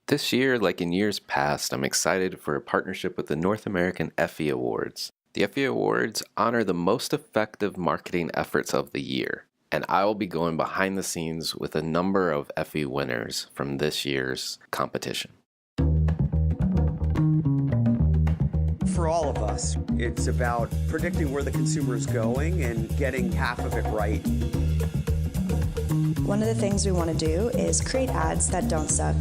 This year, like in years past, I'm excited for a partnership with the North American Effie Awards. The Effie Awards honor the most effective marketing efforts of the year, and I will be going behind the scenes with a number of Effie winners from this year's competition. For all of us, it's about predicting where the consumer is going and getting half of it right. One of the things we want to do is create ads that don't suck.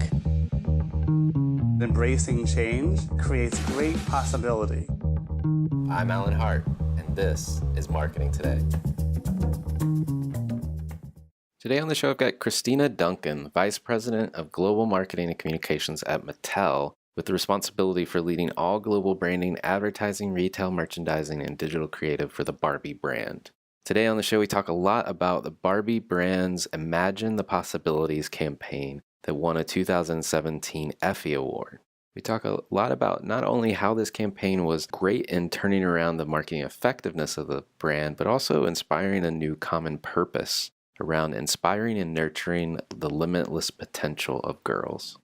Embracing change creates great possibility. I'm Hart, and this is Marketing Today. Today on the show, I've got Kristina Duncan, Vice President of Global Marketing and Communications at Mattel, with the responsibility for leading all global branding, advertising, retail, merchandising, and digital creative for the Barbie brand. Today on the show, we talk a lot about the Barbie brand's Imagine the Possibilities campaign that won a 2017 Effie Award. We talk a lot about not only how this campaign was great in turning around the marketing effectiveness of the brand, but also inspiring a new common purpose around inspiring and nurturing the limitless potential of girls.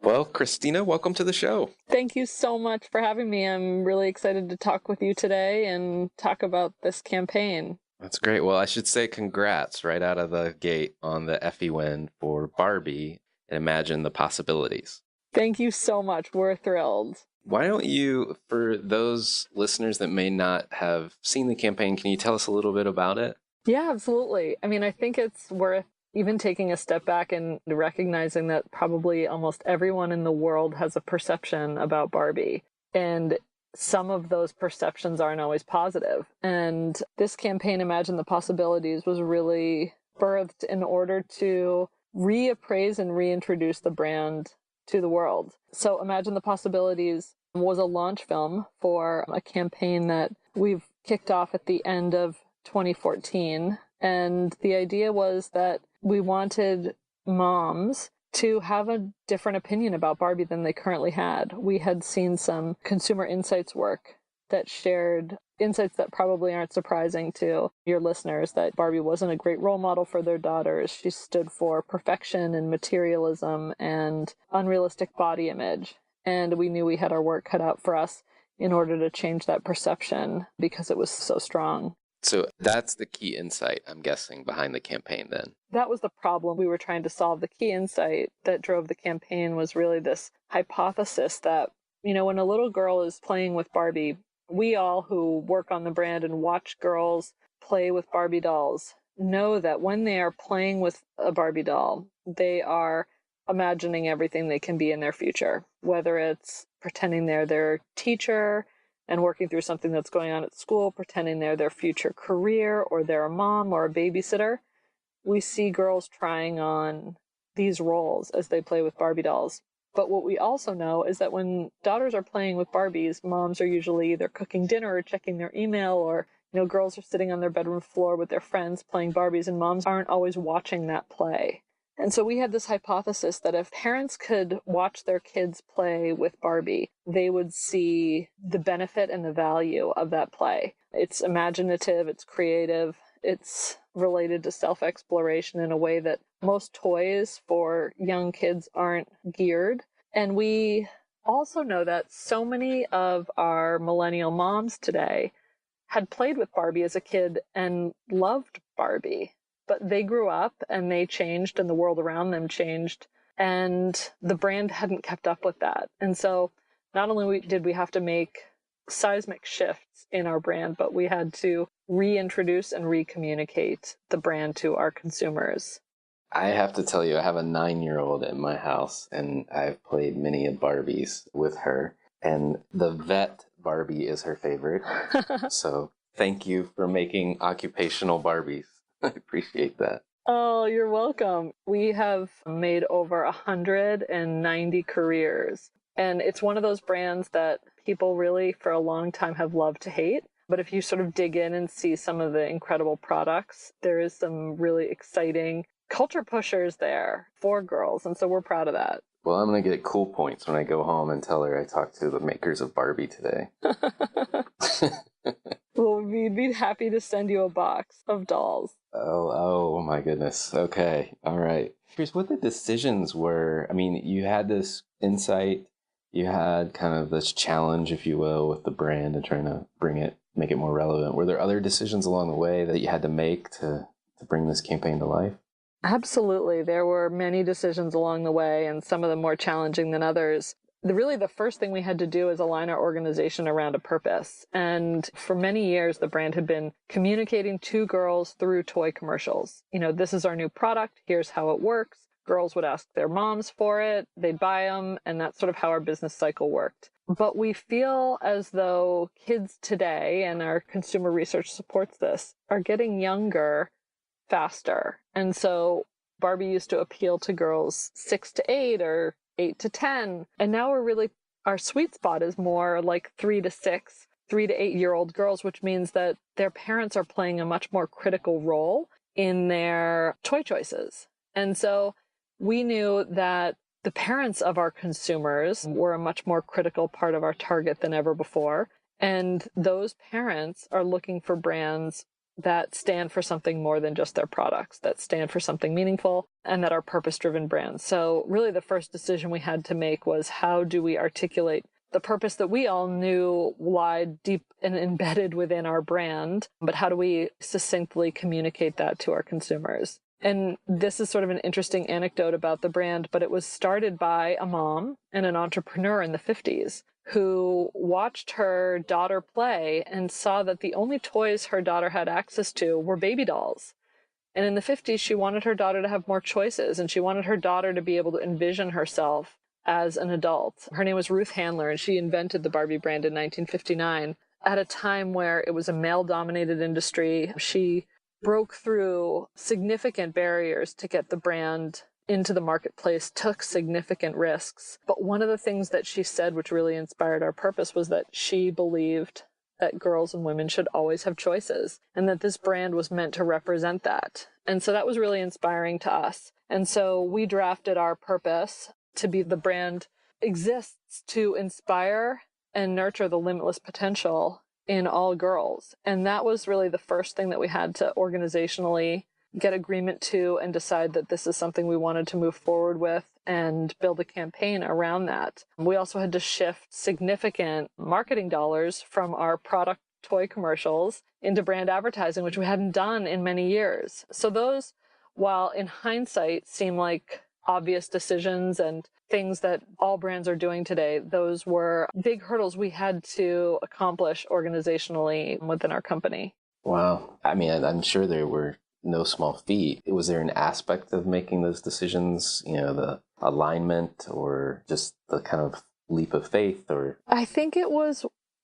Well, Kristina, welcome to the show. Thank you so much for having me. I'm really excited to talk with you today and talk about this campaign. That's great. Well, I should say congrats right out of the gate on the Effie win for Barbie and Imagine the Possibilities. Thank you so much. We're thrilled. Why don't you, for those listeners that may not have seen the campaign, can you tell us a little bit about it? Yeah, absolutely. I mean, I think it's worth even taking a step back and recognizing that probably almost everyone in the world has a perception about Barbie. And some of those perceptions aren't always positive. And this campaign, Imagine the Possibilities, was really birthed in order to reappraise and reintroduce the brand to the world. So Imagine the Possibilities was a launch film for a campaign that we've kicked off at the end of 2014. And the idea was that we wanted moms to have a different opinion about Barbie than they currently had. We had seen some consumer insights work that shared insights that probably aren't surprising to your listeners, that Barbie wasn't a great role model for their daughters. She stood for perfection and materialism and unrealistic body image. And we knew we had our work cut out for us in order to change that perception because it was so strong. So that's the key insight, I'm guessing, behind the campaign then. That was the problem we were trying to solve. The key insight that drove the campaign was really this hypothesis that, when a little girl is playing with Barbie, we all who work on the brand and watch girls play with Barbie dolls know that when they are playing with a Barbie doll, they are imagining everything they can be in their future, whether it's pretending they're their teacher and working through something that's going on at school, pretending they're their future career, or they're a mom or a babysitter. We see girls trying on these roles as they play with Barbie dolls. But what we also know is that when daughters are playing with Barbies, moms are usually either cooking dinner or checking their email, or, girls are sitting on their bedroom floor with their friends playing Barbies, and moms aren't always watching that play. And so we had this hypothesis that if parents could watch their kids play with Barbie, they would see the benefit and the value of that play. It's imaginative, it's creative, it's related to self-exploration in a way that most toys for young kids aren't geared. And we also know that so many of our millennial moms today had played with Barbie as a kid and loved Barbie. But they grew up and they changed and the world around them changed, and the brand hadn't kept up with that. And so not only did we have to make seismic shifts in our brand, but we had to reintroduce and recommunicate the brand to our consumers. I have to tell you, I have a 9-year-old in my house, and I've played many of Barbies with her, and the vet Barbie is her favorite. So thank you for making occupational Barbies. I appreciate that. Oh, you're welcome. We have made over 190 careers. And it's one of those brands that people really, for a long time, have loved to hate. But if you sort of dig in and see some of the incredible products, there is some really exciting culture pushers there for girls. And so we're proud of that. Well, I'm going to get cool points when I go home and tell her I talked to the makers of Barbie today. Well, we'd we'd be happy to send you a box of dolls. Oh my goodness. Okay. All right. Here's what the decisions were. I mean, you had this insight, you had kind of this challenge, if you will, with the brand and trying to make it more relevant. Were there other decisions along the way that you had to make to bring this campaign to life? Absolutely. There were many decisions along the way, and some of them more challenging than others. Really, the first thing we had to do is align our organization around a purpose. And for many years, the brand had been communicating to girls through toy commercials. This is our new product. Here's how it works. Girls would ask their moms for it. They'd buy them. And that's sort of how our business cycle worked. But we feel as though kids today, and our consumer research supports this, are getting younger faster. And so Barbie used to appeal to girls 6 to 8 or 8 to 10. And now our sweet spot is more like 3 to 6, 3 to 8-year-old girls, which means that their parents are playing a much more critical role in their toy choices. And so we knew that the parents of our consumers were a much more critical part of our target than ever before. And those parents are looking for brands that stand for something more than just their products, that stand for something meaningful, and that are purpose-driven brands. So really the first decision we had to make was, how do we articulate the purpose that we all knew lied deep and embedded within our brand, but how do we succinctly communicate that to our consumers? And this is sort of an interesting anecdote about the brand, but it was started by a mom and an entrepreneur in the 50s who watched her daughter play and saw that the only toys her daughter had access to were baby dolls. And in the 50s, she wanted her daughter to have more choices, and she wanted her daughter to be able to envision herself as an adult. Her name was Ruth Handler, and she invented the Barbie brand in 1959 at a time where it was a male-dominated industry. She broke through significant barriers to get the brand into the marketplace, took significant risks. But one of the things that she said, which really inspired our purpose, was that she believed that girls and women should always have choices, and that this brand was meant to represent that. And so that was really inspiring to us. And so we drafted our purpose to be: the brand exists to inspire and nurture the limitless potential in all girls. And that was really the first thing that we had to organizationally get agreement to and decide that this is something we wanted to move forward with and build a campaign around that. We also had to shift significant marketing dollars from our product toy commercials into brand advertising, which we hadn't done in many years. So those, while in hindsight seem like obvious decisions and things that all brands are doing today, those were big hurdles we had to accomplish organizationally within our company. Wow. I mean, I'm sure there were no small feat. Was there an aspect of making those decisions, the alignment or just the kind of leap of faith? Or I think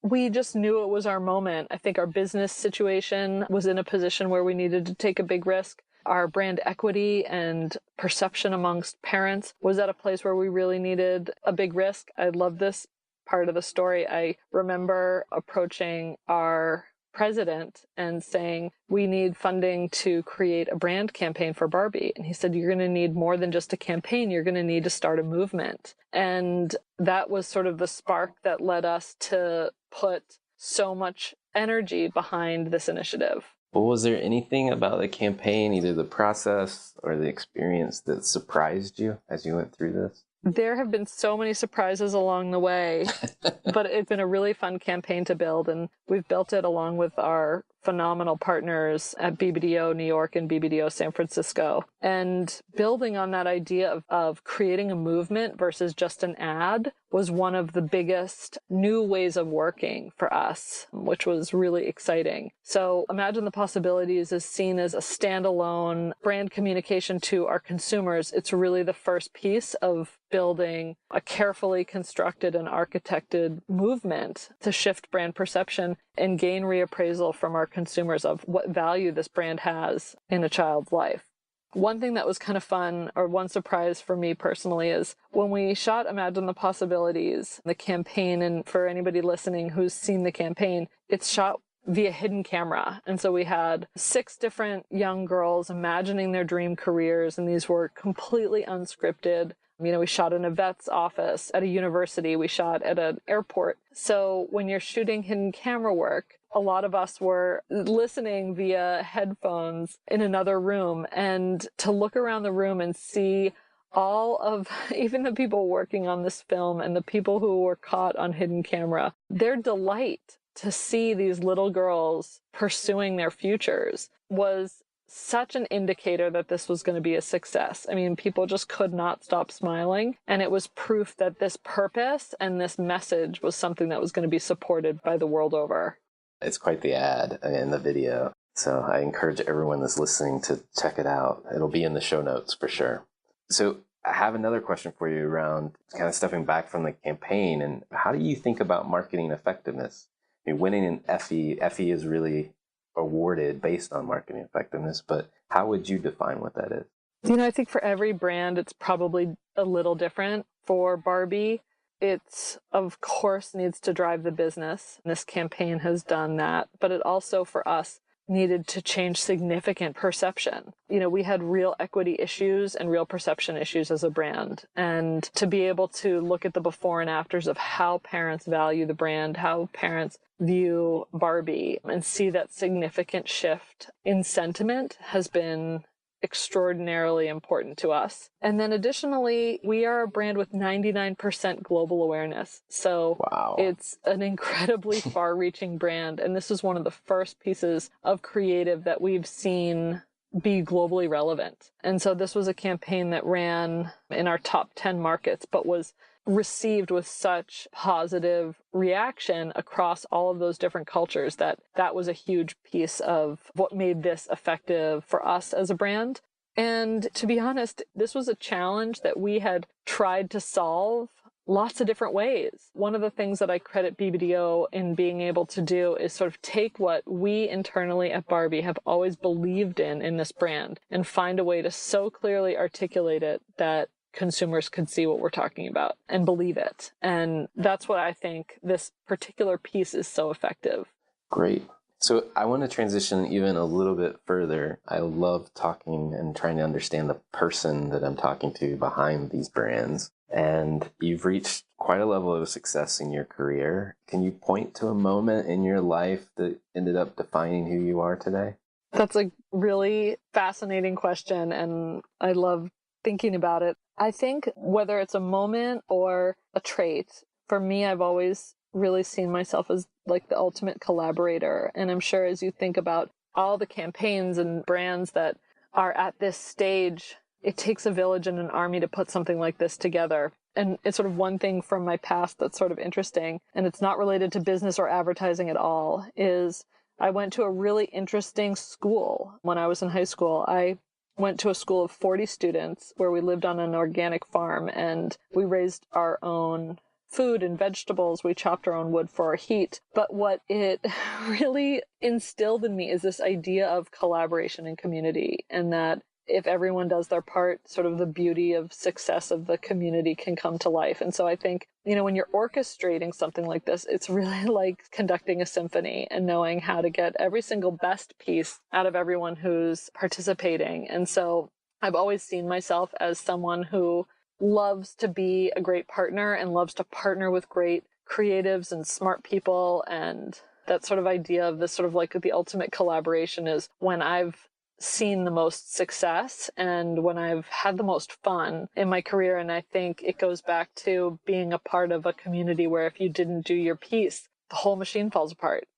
we just knew it was our moment. I think our business situation was in a position where we needed to take a big risk. Our brand equity and perception amongst parents was at a place where we really needed a big risk. I love this part of the story. I remember approaching our president and saying, we need funding to create a brand campaign for Barbie. And he said, you're going to need more than just a campaign. You're going to need to start a movement. And that was sort of the spark that led us to put so much energy behind this initiative. Well, was there anything about the campaign, either the process or the experience, that surprised you as you went through this? There have been so many surprises along the way, but it's been a really fun campaign to build, and we've built it along with our phenomenal partners at BBDO New York and BBDO San Francisco. And building on that idea of creating a movement versus just an ad was one of the biggest new ways of working for us, which was really exciting. So Imagine the Possibilities is seen as a standalone brand communication to our consumers. It's really the first piece of building a carefully constructed and architected movement to shift brand perception and gain reappraisal from our consumers of what value this brand has in a child's life. One thing that was kind of fun, or one surprise for me personally, is when we shot Imagine the Possibilities, the campaign, and for anybody listening who's seen the campaign, it's shot via hidden camera. And so we had 6 different young girls imagining their dream careers, and these were completely unscripted. We shot in a vet's office, at a university, we shot at an airport. So when you're shooting hidden camera work, a lot of us were listening via headphones in another room, and to look around the room and see all of even the people working on this film and the people who were caught on hidden camera, their delight to see these little girls pursuing their futures was such an indicator that this was going to be a success. I mean, people just could not stop smiling, and it was proof that this purpose and this message was something that was going to be supported by the world over. It's quite the ad in the video, so I encourage everyone that's listening to check it out. It'll be in the show notes for sure. So I have another question for you around kind of stepping back from the campaign, and how do you think about marketing effectiveness? I mean, winning an Effie is really awarded based on marketing effectiveness, but how would you define what that is? I think for every brand, it's probably a little different. For Barbie, it's, of course, needs to drive the business. This campaign has done that, but it also, for us, needed to change significant perception. We had real equity issues and real perception issues as a brand. And to be able to look at the before and afters of how parents value the brand, how parents view Barbie, and see that significant shift in sentiment has been extraordinarily important to us. And then additionally, we are a brand with 99% global awareness. So Wow. It's an incredibly far-reaching brand. And this is one of the first pieces of creative that we've seen be globally relevant. And so this was a campaign that ran in our top 10 markets, but was received with such positive reaction across all of those different cultures that was a huge piece of what made this effective for us as a brand. And to be honest, this was a challenge that we had tried to solve lots of different ways. One of the things that I credit BBDO in being able to do is sort of take what we internally at Barbie have always believed in this brand, and find a way to so clearly articulate it that consumers could see what we're talking about and believe it. And that's what I think this particular piece is so effective. Great. So I want to transition even a little bit further. I love talking and trying to understand the person that I'm talking to behind these brands. And you've reached quite a level of success in your career. Can you point to a moment in your life that ended up defining who you are today? That's a really fascinating question, and I love thinking about it. I think whether it's a moment or a trait, for me, I've always really seen myself as like the ultimate collaborator. And I'm sure as you think about all the campaigns and brands that are at this stage, it takes a village and an army to put something like this together. And it's sort of one thing from my past that's sort of interesting, and it's not related to business or advertising at all, is I went to a really interesting school when I was in high school. I went to a school of 40 students where we lived on an organic farm, and we raised our own food and vegetables. We chopped our own wood for our heat. But what it really instilled in me is this idea of collaboration and community, and that if everyone does their part, sort of the beauty of success of the community can come to life. And so I think, when you're orchestrating something like this, it's really like conducting a symphony and knowing how to get every single best piece out of everyone who's participating. And so I've always seen myself as someone who loves to be a great partner and loves to partner with great creatives and smart people. And that sort of idea of this sort of like the ultimate collaboration is when I've seen the most success and when I've had the most fun in my career. And I think it goes back to being a part of a community where if you didn't do your piece, the whole machine falls apart.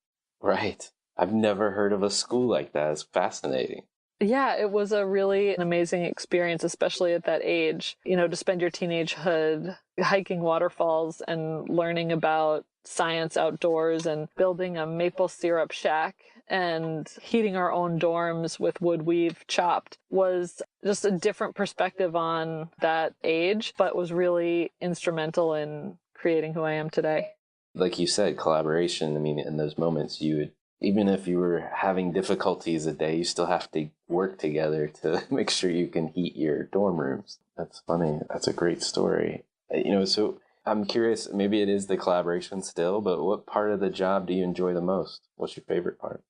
Right. I've never heard of a school like that. It's fascinating. Yeah, it was a really amazing experience, especially at that age, to spend your teenagehood hiking waterfalls and learning about science outdoors and building a maple syrup shack and heating our own dorms with wood we've chopped was just a different perspective on that age, but was really instrumental in creating who I am today. Like you said, collaboration. I mean, in those moments, you would, even if you were having difficulties a day, you still have to work together to make sure you can heat your dorm rooms. That's funny. That's a great story. So I'm curious, maybe it is the collaboration still, but what part of the job do you enjoy the most? What's your favorite part?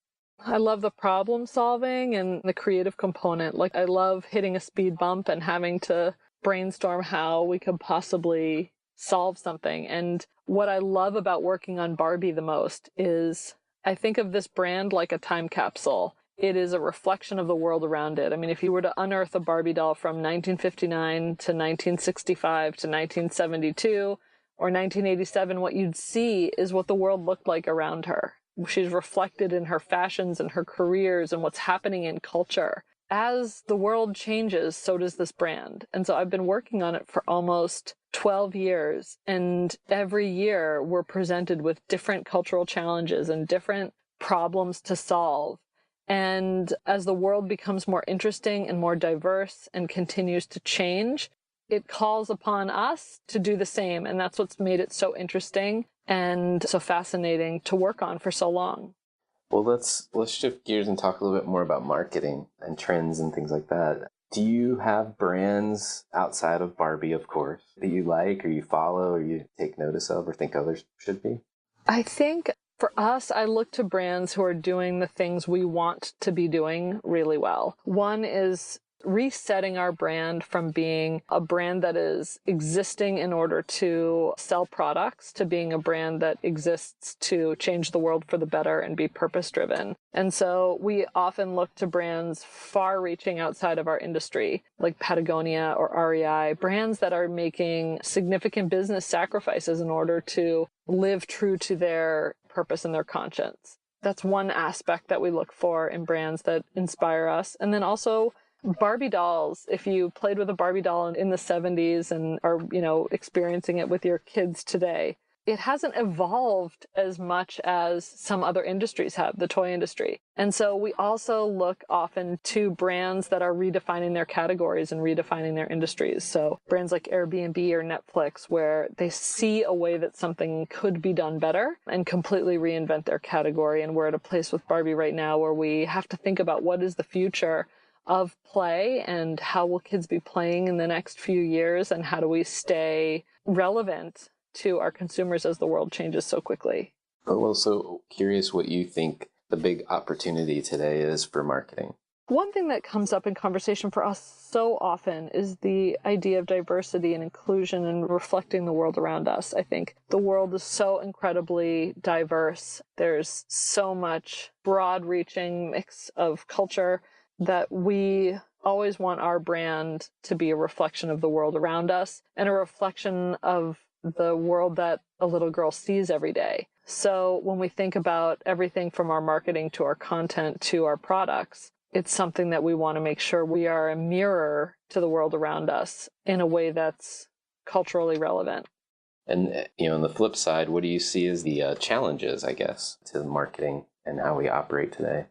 I love the problem solving and the creative component. Like, I love hitting a speed bump and having to brainstorm how we could possibly solve something. And what I love about working on Barbie the most is I think of this brand like a time capsule. It is a reflection of the world around it. I mean, if you were to unearth a Barbie doll from 1959 to 1965 to 1972 or 1987, what you'd see is what the world looked like around her. She's reflected in her fashions and her careers and what's happening in culture. As the world changes, so does this brand. And so I've been working on it for almost 12 years. And every year we're presented with different cultural challenges and different problems to solve. And as the world becomes more interesting and more diverse and continues to change, it calls upon us to do the same. And that's what's made it so interesting and so fascinating to work on for so long. Well, let's shift gears and talk a little bit more about marketing and trends and things like that. Do you have brands outside of Barbie, of course, that you like or you follow or you take notice of or think others should be? I think for us, I look to brands who are doing the things we want to be doing really well. One is resetting our brand from being a brand that is existing in order to sell products to being a brand that exists to change the world for the better and be purpose-driven. And so we often look to brands far-reaching outside of our industry, like Patagonia or REI, brands that are making significant business sacrifices in order to live true to their purpose and their conscience. That's one aspect that we look for in brands that inspire us. And then also Barbie dolls. If you played with a Barbie doll in the 70s and are, experiencing it with your kids today, it hasn't evolved as much as some other industries have, the toy industry. And so we also look often to brands that are redefining their categories and redefining their industries. So brands like Airbnb or Netflix, where they see a way that something could be done better and completely reinvent their category. And we're at a place with Barbie right now where we have to think about what is the future of play and how will kids be playing in the next few years and how do we stay relevant to our consumers as the world changes so quickly. Well, so curious what you think the big opportunity today is for marketing. One thing that comes up in conversation for us so often is the idea of diversity and inclusion and reflecting the world around us. I think the world is so incredibly diverse. There's so much broad-reaching mix of culture that we always want our brand to be a reflection of the world around us and a reflection of the world that a little girl sees every day. So when we think about everything from our marketing to our content to our products, it's something that we want to make sure we are a mirror to the world around us in a way that's culturally relevant. And, on the flip side, what do you see as the challenges, I guess, to marketing and how we operate today?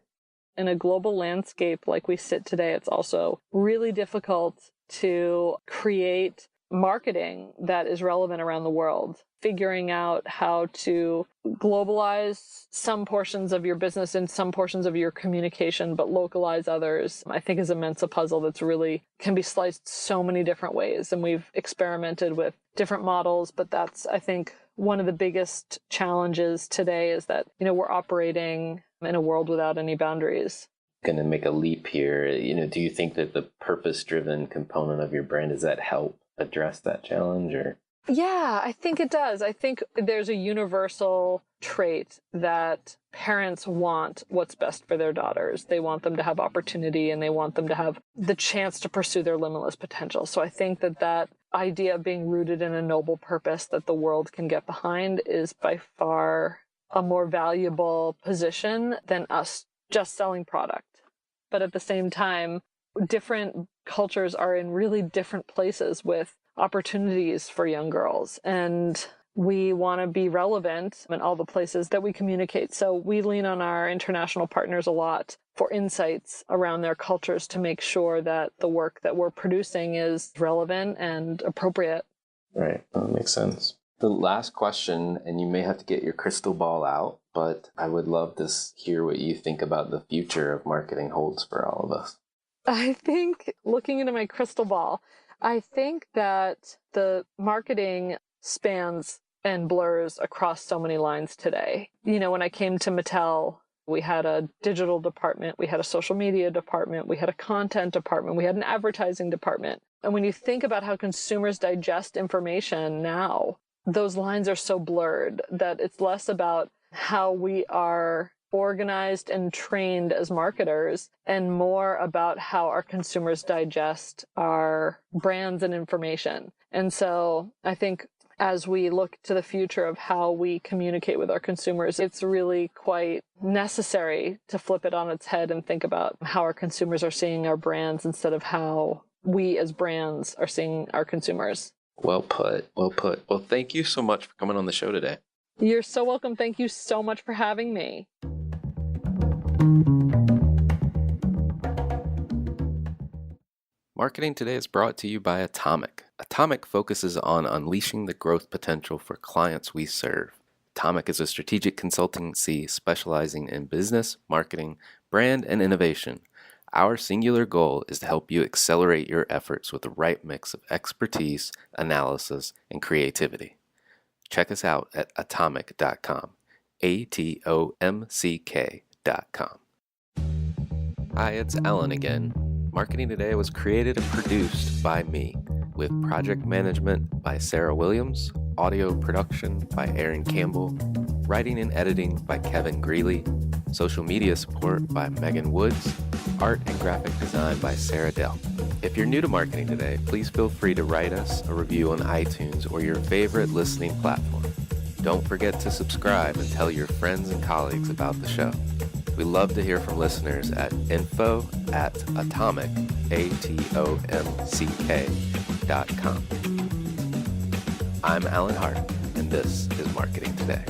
In a global landscape like we sit today, it's also really difficult to create marketing that is relevant around the world. Figuring out how to globalize some portions of your business and some portions of your communication, but localize others, I think is immense a puzzle that's really can be sliced so many different ways. And we've experimented with different models, but that's, I think, one of the biggest challenges today is that, we're operating in a world without any boundaries. Going to make a leap here. Do you think that the purpose-driven component of your brand, does that help address that challenge? Or Yeah, I think it does. I think there's a universal trait that parents want what's best for their daughters. They want them to have opportunity and they want them to have the chance to pursue their limitless potential. So I think that idea of being rooted in a noble purpose that the world can get behind is by far a more valuable position than us just selling product. But at the same time, different cultures are in really different places with opportunities for young girls. And we want to be relevant in all the places that we communicate. So we lean on our international partners a lot for insights around their cultures to make sure that the work that we're producing is relevant and appropriate. Right. That makes sense. The last question, and you may have to get your crystal ball out, but I would love to hear what you think about the future of marketing holds for all of us. I think, looking into my crystal ball, I think that the marketing spans and blurs across so many lines today. When I came to Mattel, we had a digital department, we had a social media department, we had a content department, we had an advertising department. And when you think about how consumers digest information now, those lines are so blurred that it's less about how we are organized and trained as marketers and more about how our consumers digest our brands and information. And so I think as we look to the future of how we communicate with our consumers, it's really quite necessary to flip it on its head and think about how our consumers are seeing our brands instead of how we as brands are seeing our consumers. Well put. Well put. Well, thank you so much for coming on the show today. You're so welcome. Thank you so much for having me. Marketing Today is brought to you by Atomic. Atomic focuses on unleashing the growth potential for clients we serve. Atomic is a strategic consultancy specializing in business, marketing, brand, and innovation. Our singular goal is to help you accelerate your efforts with the right mix of expertise, analysis, and creativity. Check us out at atomic.com, ATOMCK.com. Hi, it's Alan again. Marketing Today was created and produced by me, with project management by Sarah Williams, audio production by Aaron Campbell, writing and editing by Kevin Greeley, social media support by Megan Woods, art and graphic design by Sarah Dell. If you're new to Marketing Today, please feel free to write us a review on iTunes or your favorite listening platform. Don't forget to subscribe and tell your friends and colleagues about the show. We love to hear from listeners at info@atomic, ATOMCK.com. I'm Alan Hart, and this is Marketing Today.